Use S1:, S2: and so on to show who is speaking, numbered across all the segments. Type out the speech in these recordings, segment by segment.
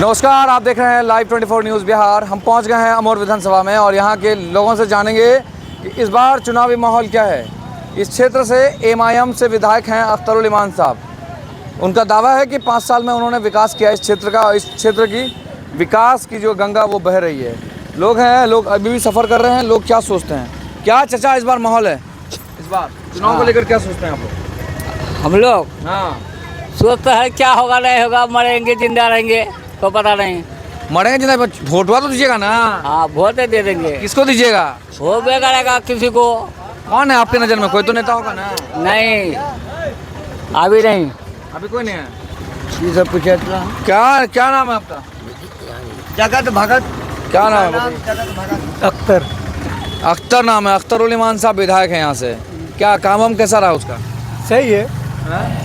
S1: नमस्कार, आप देख रहे हैं लाइव 24 न्यूज़ बिहार। हम पहुंच गए हैं अमोर विधानसभा में और यहां के लोगों से जानेंगे कि इस बार चुनावी माहौल क्या है। इस क्षेत्र से एमआईएम से विधायक हैं अख्तरुल इमान साहब। उनका दावा है कि 5 साल में उन्होंने विकास किया इस क्षेत्र का, और इस क्षेत्र की विकास की जो गंगा वो बह रही है। लोग अभी भी सफ़र कर रहे हैं। लोग क्या सोचते हैं, क्या चचा इस बार माहौल है, इस बार चुनाव को लेकर क्या सोचते हैं आप लोग?
S2: हम लोग
S1: हाँ,
S2: सोचते हैं क्या होगा नहीं होगा, मरेंगे जिंदा रहेंगे तो पता नहीं।
S1: मरेंगे जिंदा, वोटवा तो दीजिएगा ना।
S2: हाँ, वोट दे देंगे।
S1: किसको दीजिएगा?
S2: हो भी करेगा किसी को।
S1: कौन है आपके नज़र में? कोई तो नेता होगा ना।
S2: नहीं, अभी नहीं,
S1: अभी कोई नहीं है।
S2: ये सब पूछे
S1: क्या नाम है आपका?
S3: जगत भगत।
S1: क्या नाम है?
S3: अख्तर।
S1: अख्तर नाम है। अख्तरुल इमान साहब विधायक हैं यहाँ से। क्या काम वाम कैसा रहा उसका?
S3: सही है,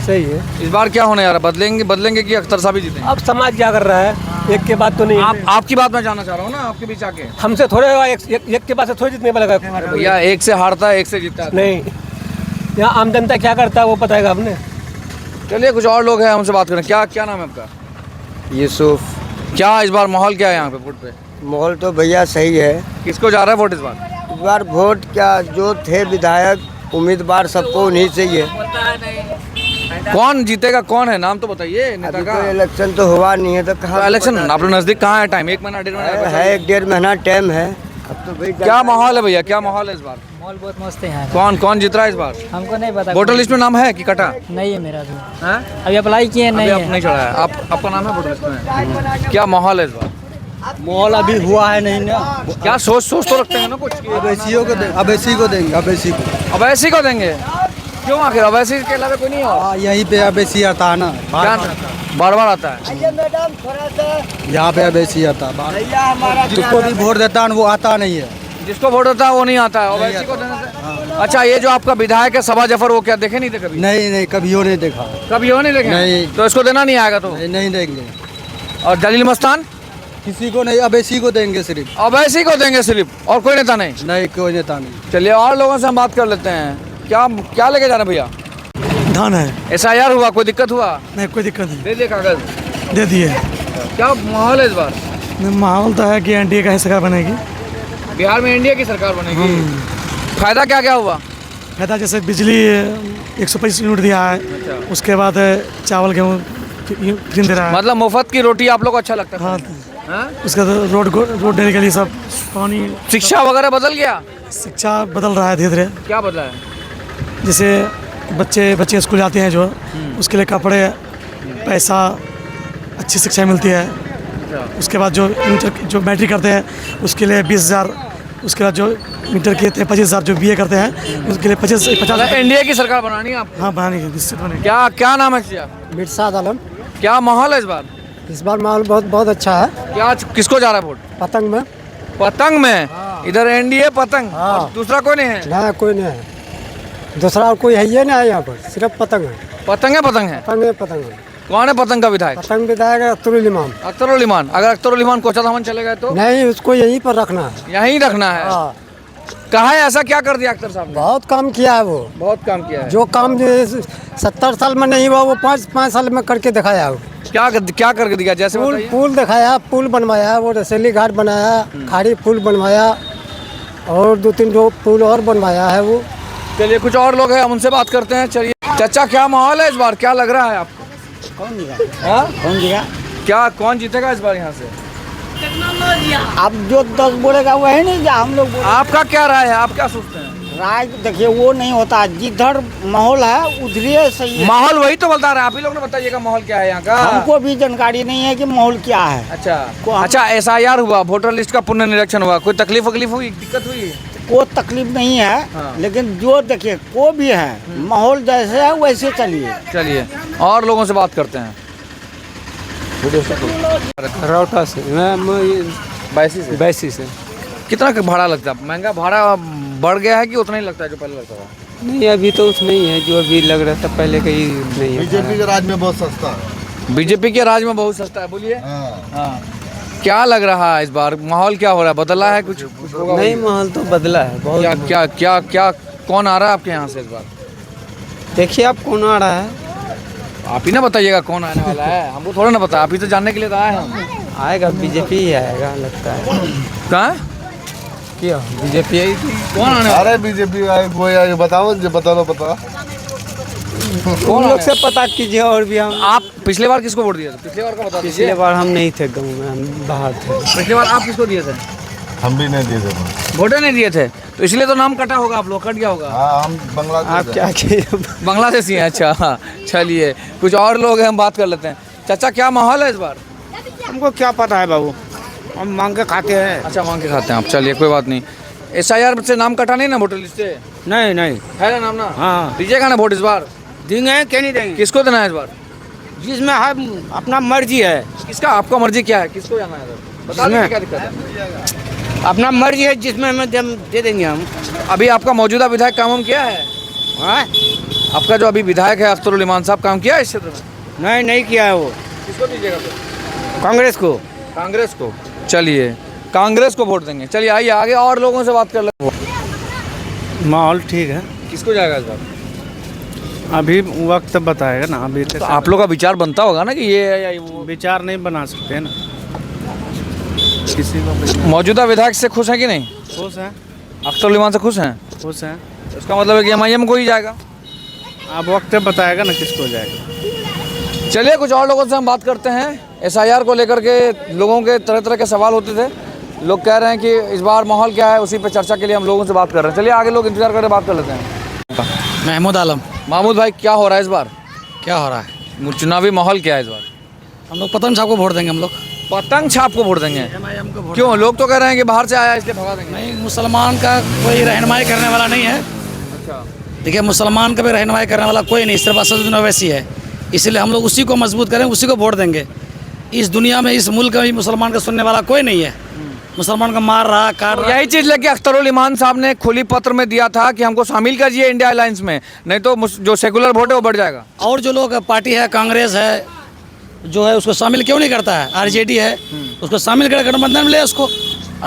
S3: सही है।
S1: इस बार क्या होने जा रहा है? बदलेंगे कि अख्तर साहब ही जीतेंगे?
S3: अब समाज क्या कर रहा है, एक के बाद तो नहीं।
S1: आपकी बात मैं जानना चाह रहा हूँ ना, आपके बीच आके।
S3: हमसे थोड़े एक के बाद से थोड़ी जितने वाला
S1: भैया, एक से हारता है, एक से जीतता है।
S3: नहीं, यहाँ आम जनता क्या करता है वो पता है आपने।
S1: चलिए, कुछ और लोग हैं, हमसे बात करें। क्या नाम है आपका?
S4: यूसुफ।
S1: क्या इस बार माहौल क्या है यहाँ पे वोट पे?
S4: माहौल तो भैया सही है।
S1: किसको जा रहा है वोट इस बार?
S4: इस बार वोट क्या, जो थे विधायक उम्मीदवार सबको उन्हीं से ही है।
S1: कौन जीतेगा, कौन है, नाम तो बताइए नेता
S4: अभी
S1: का।
S4: तो इलेक्शन तो हुआ नहीं है तो कहाँ
S1: इलेक्शन आप लोग नजदीक कहाँ है? टाइम 1 महीना 1.5 महीना
S4: है, 1-1.5 महीना टाइम है। अब तो भाई
S1: क्या माहौल है भैया, क्या माहौल है इस बार?
S2: माहौल बहुत मस्त है यहाँ।
S1: कौन जीत रहा है इस बार?
S2: हमको नहीं पता।
S1: वोटर लिस्ट में नाम है कि कटा?
S2: नहीं है मेरा भी,
S1: हैं?
S2: अभी अप्लाई किए
S1: अभी
S2: नहीं
S1: आप
S2: है।
S1: नहीं चढ़ा है। आपका नाम है वोटर लिस्ट में? क्या माहौल है इस बार?
S3: माहौल अभी हुआ है नहीं ना।
S1: क्या सोच तो रखते हैं ना कुछ?
S3: अवैसियों को देंगे, अवैसी को देंगे, अवैसी को।
S1: अवैसी को देंगे? क्यों आखिर अवैसी के अलावा कोई नहीं हो?
S3: यहीं पे अवैसी आता है ना,
S1: क्या बार आता है?
S3: यहाँ पे अवैसी आता है। जिसको भी वोट देता है वो आता नहीं है।
S1: जिसको वोट देता है वो नहीं आता है, अवैसी को देने से। अच्छा, ये जो आपका विधायक है सबा जफर, वो क्या देखे नहीं थे कभी?
S3: नहीं, कभी वो नहीं देखा।
S1: कभी वो नहीं देखे?
S3: नहीं।
S1: तो इसको देना नहीं आएगा तो?
S3: नहीं देंगे।
S1: और जलील मस्तान?
S3: किसी को नहीं, अवैसी को देंगे सिर्फ।
S1: अवैसी को देंगे सिर्फ, और कोई नेता नहीं?
S3: नहीं, कोई नेता नहीं।
S1: चलिए, और लोगों से हम बात कर लेते हैं। क्या लेके जा रहे हैं भैया?
S3: धान है।
S1: SIR हुआ, कोई दिक्कत हुआ?
S3: नहीं, कोई दिक्कत नहीं।
S1: दे दिए कागज?
S3: दे दिए।
S1: क्या माहौल है इस बार?
S3: माहौल तो है कि एनडीए का ही सरकार बनेगी।
S1: बिहार में इंडिया की सरकार बनेगी। फायदा क्या हुआ?
S3: फायदा जैसे बिजली 125 यूनिट दिया है।
S1: अच्छा।
S3: उसके बाद चावल गेहूँ फ्री दे रहा है।
S1: मतलब मुफ्त की रोटी आप लोग को अच्छा लगता है?
S3: हाँ,
S1: हाँ?
S3: उसका रोड देने के लिए सब पानी।
S1: शिक्षा वगैरह बदल गया?
S3: शिक्षा बदल रहा है धीरे धीरे।
S1: क्या बदला है?
S3: जैसे बच्चे स्कूल जाते हैं जो, उसके लिए कपड़े, पैसा, अच्छी शिक्षा मिलती है। उसके बाद जो मैट्रिक करते हैं उसके लिए 20,000। उसके बाद जो इंटर किए थे 25,000। जो BA करते हैं उसके लिए 50।
S1: इंडिया की सरकार बनानी है आपको?
S3: हाँ, बनानी है, निश्चित बनेगी।
S1: क्या नाम है भैया?
S4: मिर्साद आलम।
S1: क्या माहौल है इस बार?
S4: इस बार माहौल बहुत अच्छा है।
S1: क्या किसको जा रहा है वोट?
S4: पतंग में।
S1: पतंग में? इधर NDA पतंग, और दूसरा कोई नहीं है?
S4: ना, कोई नहीं है। दूसरा और कोई है ही नहीं है यहाँ पर, सिर्फ पतंग है।
S1: पतंग है।
S4: पतंग है।
S1: कौन है पतंग का विधायक?
S4: पतंग विधायक अख्तरुल इमान।
S1: अख्तरुल इमान। अगर अख्तरुल इमान कोचा धामन चले गए तो?
S4: नहीं, उसको यहीं पर रखना है।
S1: यहीं रखना है।
S4: हाँ।
S1: कहा है ऐसा क्या कर दिया अख्तर साहब ने?
S4: बहुत काम किया है वो।
S1: बहुत काम किया है।
S4: जो काम 70 साल में नहीं हुआ वो 5 साल में करके दिखाया वो।
S1: क्या करके दिया? जैसे
S4: पुल दिखाया, पुल बनवाया, वो रसेली घाट बनाया, खाड़ी पुल बनवाया, और 2-3 जो पुल और बनवाया है वो।
S1: चलिए, कुछ और लोग हैं, हम उनसे बात करते हैं। चलिए चाचा, क्या माहौल है इस बार? क्या लग रहा है आपको?
S4: कौन
S1: क्या कौन जीतेगा इस बार यहाँ से?
S4: अब जो 10 बोलेगा वही नहीं, क्या हम लोग
S1: आपका क्या राय है? आप क्या सोचते हैं?
S4: राय देखिए वो नहीं होता, जिधर माहौल है उधर सही है।
S1: माहौल वही तो बता रहा है, आप ही लोग ने बताइएगा माहौल क्या है यहाँ का।
S4: हमको भी जानकारी नहीं है कि माहौल क्या है।
S1: अच्छा, SIR हुआ, वोटर लिस्ट का पुनर्निरीक्षण हुआ, कोई तकलीफ हुई, दिक्कत हुई?
S4: कोई तकलीफ नहीं है।
S1: हाँ।
S4: लेकिन जो देखिए को भी है, माहौल जैसे है वैसे
S1: चलिए और लोगों से बात करते हैं।
S3: रौटा से, बैसी से।
S1: कितना भाड़ा लगता है? महंगा भाड़ा बढ़ गया है कि उतना ही लगता है जो पहले लगता था?
S3: नहीं, अभी तो उतना ही है जो अभी लग रहा था, पहले कहीं नहीं है।
S5: बीजेपी के राज में बहुत सस्ता है।
S1: बीजेपी के राज में बहुत सस्ता है। बोलिए। हाँ। क्या लग रहा है इस बार माहौल क्या हो रहा है? बदला है कुछ होगा?
S3: नहीं, माहौल तो बदला है बहुत।
S1: क्या कौन आ रहा है आपके यहाँ से इस बार?
S3: देखिए आप कौन आ रहा है।
S1: आप ही ना बताइएगा कौन आने वाला है, हमको थोड़ा ना पता, आप ही तो जानने के लिए तो आए हैं।
S6: आएगा बीजेपी ही आएगा लगता है।
S1: कहाँ
S6: क्यों बीजेपी आई थी?
S1: कौन आने वाला
S5: अरे बीजेपी आए कोई आए बताओ जो बता लो पता।
S6: उन लोग से पता कीजिए और भी हम।
S1: आप पिछले बार किसको वोट दिए थे? पिछले बार का बता दीजिए।
S6: पिछले बार हम नहीं थे गाँव में, हम बाहर थे।
S1: पिछले बार आप किसको दिए थे?
S5: हम भी नहीं दिए थे।
S1: वोटे नहीं दिए थे तो इसलिए तो नाम कटा होगा, आप लोग कट गया होगा।
S5: हाँ हम बांग्लादेश
S6: आप क्या किए?
S1: बांग्लादेशी हैं? अच्छा हाँ, चलिए कुछ और लोग हैं, हम बात कर लेते हैं। चाचा क्या माहौल है इस बार?
S7: हमको क्या पता है बाबू, हम मांग के खाते हैं।
S1: अच्छा मांग के खाते हैं आप, चलिए कोई बात नहीं। SIR से नाम कटा नहीं ना वोटर लिस्ट से?
S7: नहीं नहीं,
S1: है ना नाम ना?
S7: हाँ
S1: दीजिएगा ना वोट इस बार?
S7: देंगे क्या नहीं देंगे,
S1: किसको देना है इस बार?
S7: जिसमें हम अपना मर्जी है।
S1: किसका आपका मर्जी क्या है, किसको जाना है इधर? बता दीजिए
S7: इसमें?
S1: क्या दिक्कत है?
S7: अपना मर्जी है, जिसमें हमें दे देंगे हम।
S1: अभी आपका मौजूदा विधायक काम हम किया है?
S7: हाँ?
S1: आपका जो अभी विधायक है अख्तरुल इमान साहब काम किया है इस क्षेत्र में?
S7: नहीं किया है वो।
S1: किसको दीजिएगा फिर?
S7: कांग्रेस को।
S1: कांग्रेस को। चलिए कांग्रेस को वोट देंगे। चलिए आइए आगे और लोगों से बात कर लेते हैं।
S6: माहौल ठीक है,
S1: किसको जाएगा इस बार?
S6: अभी वक्त बताएगा ना। अभी
S1: तो आप लोग का विचार बनता होगा ना कि ये है या वो।
S6: विचार नहीं बना सकते हैं ना किसी को।
S1: मौजूदा विधायक से खुश हैं कि नहीं?
S6: खुश हैं,
S1: अख्तरुल इमान से खुश हैं?
S6: खुश हैं।
S1: इसका मतलब है कि MIM को ही जाएगा।
S6: अब वक्त बताएगा ना किसको जाएगा।
S1: चलिए कुछ और लोगों से हम बात करते हैं। SIR को लेकर के लोगों के तरह तरह के सवाल होते थे। लोग कह रहे हैं कि इस बार माहौल क्या है, उसी पे चर्चा के लिए हम लोगों से बात कर रहे हैं। चलिए आगे लोग इंतजार करके बात कर लेते हैं।
S8: महमूद आलम।
S1: महमूद भाई क्या हो रहा है इस बार?
S8: क्या हो रहा है?
S1: चुनावी माहौल क्या है इस बार?
S8: हम लोग पतंग साहब को वोट देंगे। हम लोग
S1: पतंग छाप को वोट देंगे?
S8: MIM को वोट
S1: क्यों? लोग तो कह रहे हैं कि बाहर से आया इसलिए भगा देंगे।
S8: नहीं, मुसलमान का कोई रहनुमाई करने वाला नहीं है।
S1: अच्छा
S8: देखिए मुसलमान का भी रहनुमाई करने वाला कोई नहीं, सिर्फ असदुद्दीन ओवैसी है। इसलिए हम लोग उसी को मजबूत करें, उसी को वोट देंगे। इस दुनिया में, इस मुल्क में भी मुसलमान का सुनने वाला कोई नहीं है। मुसलमान का मार रहा, काट रहा।
S1: यही चीज लेके अख्तरुल इमान साहब ने खुली पत्र में दिया था कि हमको शामिल करिए इंडिया अलायंस में, नहीं तो जो सेकुलर वोट है वो बढ़ जाएगा।
S8: और जो लोग पार्टी है, कांग्रेस है जो है, उसको शामिल क्यों नहीं करता है? RJD है, उसको शामिल कर गठबंधन में ले उसको।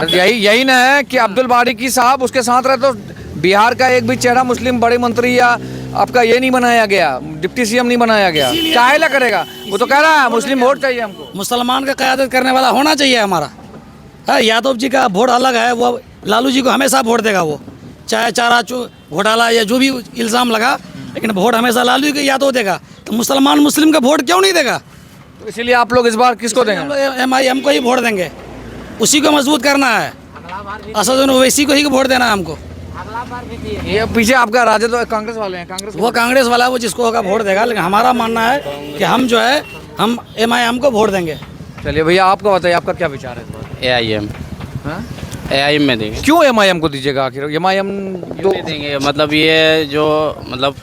S1: यही ना है कि अब्दुल बारिकी साहब उसके साथ रहे तो बिहार का एक भी चेहरा मुस्लिम बड़े मंत्री या आपका ये नहीं बनाया गया, डिप्टी CM नहीं बनाया गया। काहे ला करेगा? वो तो कह रहा है मुस्लिम वोट चाहिए हमको।
S8: मुसलमान का क़यादत करने वाला होना चाहिए हमारा। हाँ, यादव जी का वोट अलग है, वो लालू जी को हमेशा वोट देगा। वो चाहे चारा घोटाला या जो भी इल्ज़ाम लगा, लेकिन वोट हमेशा लालू जी को यादव देगा। तो मुसलमान मुस्लिम का वोट क्यों नहीं देगा?
S1: तो इसीलिए आप लोग इस बार किसको
S8: हम
S1: देंगे?
S8: लोग MIM को ही वोट देंगे, उसी को मजबूत करना है। असदुद्दीन ओवैसी को ही वोट देना है हमको।
S1: ये पीछे आपका राजद कांग्रेस वाले हैं, कांग्रेस
S8: वो कांग्रेस वाला है, वो जिसको होगा वोट देगा। लेकिन हमारा मानना है कि हम जो है, हम MIM को वोट देंगे।
S1: चलिए भैया आपका बताइए, आपका क्या विचार है इस बार?
S2: AIM।
S1: हाँ?
S2: AIM में देंगे।
S1: क्यों MIM को दीजिएगा आखिर? MIM तो
S2: नहीं देंगे, मतलब ये जो मतलब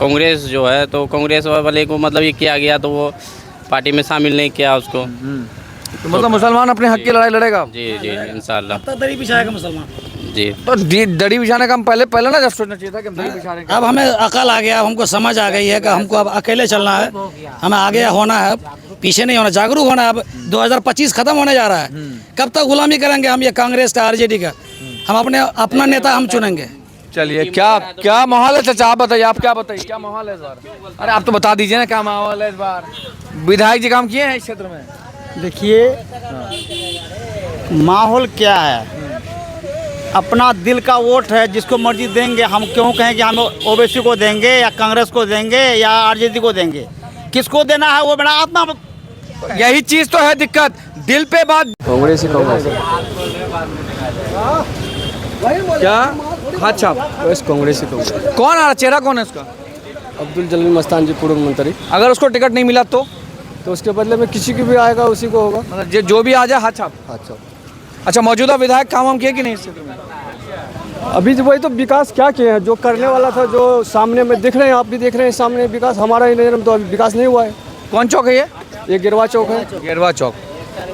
S2: कांग्रेस जो है, तो कांग्रेस वाले को मतलब ये किया गया, तो वो पार्टी में शामिल नहीं किया उसको।
S1: तो मतलब मुसलमान अपने हक की लड़ाई लड़ेगा।
S2: जी इंशाल्लाह।
S8: तब दरी बिछाएगा मुसलमान।
S2: जी
S1: तो दड़ी बिछाने का हम पहले ना जब सोचना चाहिए था कि हम दड़ी बिछा रहे हैं।
S8: अब हमें अकल आ गया, हमको समझ आ गई है कि हमको अब अकेले चलना है, हमें आगे होना है, पीछे नहीं होना, जागरूक होना है। अब 2025 खत्म होने जा रहा है। कब तक गुलामी करेंगे हम ये कांग्रेस का, RJD का? हम अपना नेता हम चुनेंगे।
S1: चलिए क्या माहौल है चाचा? आप बताइए, आप क्या बताइए क्या माहौल है इस बार? अरे आप तो बता दीजिए ना क्या माहौल है इस बार? विधायक जी काम किए हैं इस क्षेत्र में?
S7: देखिए माहौल क्या है, अपना दिल का वोट है, जिसको मर्जी देंगे। हम क्यों कहें कि हम ओवैसी को देंगे या कांग्रेस को देंगे या RJD को देंगे? किसको देना है वो बड़ा आत्मा।
S1: यही चीज तो है दिक्कत, दिल पे बात।
S6: कांग्रेस ही कांग्रेस
S1: क्या हाथ छाप?
S6: बस कांग्रेस ही कांग्रेस।
S1: कौन आ रहा, चेहरा कौन है उसका?
S6: अब्दुल जलील मस्तान जी पूर्व मंत्री।
S1: अगर उसको टिकट नहीं मिला तो
S6: उसके बदले में किसी की भी आएगा उसी को होगा।
S1: मतलब जो भी आ जाए हाथ छाप।
S6: अच्छा,
S1: अच्छा मौजूदा विधायक काम हम किए कि नहीं इस क्षेत्र में?
S3: अभी वही तो विकास क्या किए हैं, जो करने वाला था, जो सामने में दिख रहे हैं, आप भी देख रहे हैं सामने विकास। हमारा ही नजर में तो अभी विकास नहीं हुआ है।
S1: कौन चौक है
S3: ये गिरवा चौक है।
S1: गेरवा चौक।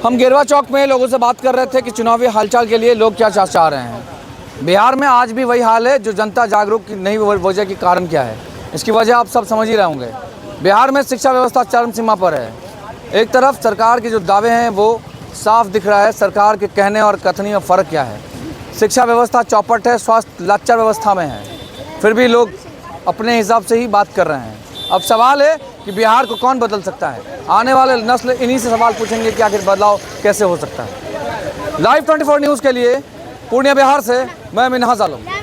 S1: हम गेरवा चौक में लोगों से बात कर रहे थे कि चुनावी हालचाल के लिए लोग क्या चाह रहे हैं। बिहार में आज भी वही हाल है, जो जनता जागरूक नहीं वजह के कारण क्या है, इसकी वजह आप सब समझ ही रहे होंगे। बिहार में शिक्षा व्यवस्था चरम सीमा पर है। एक तरफ सरकार के जो दावे हैं वो साफ दिख रहा है, सरकार के कहने और कथनी में फ़र्क क्या है। शिक्षा व्यवस्था चौपट है, स्वास्थ्य लाचार व्यवस्था में है, फिर भी लोग अपने हिसाब से ही बात कर रहे हैं। अब सवाल है कि बिहार को कौन बदल सकता है। आने वाले नस्ल इन्हीं से सवाल पूछेंगे कि आखिर बदलाव कैसे हो सकता है। लाइव 24 न्यूज़ के लिए पूर्णिया बिहार से मैं मिन्हाज आलम।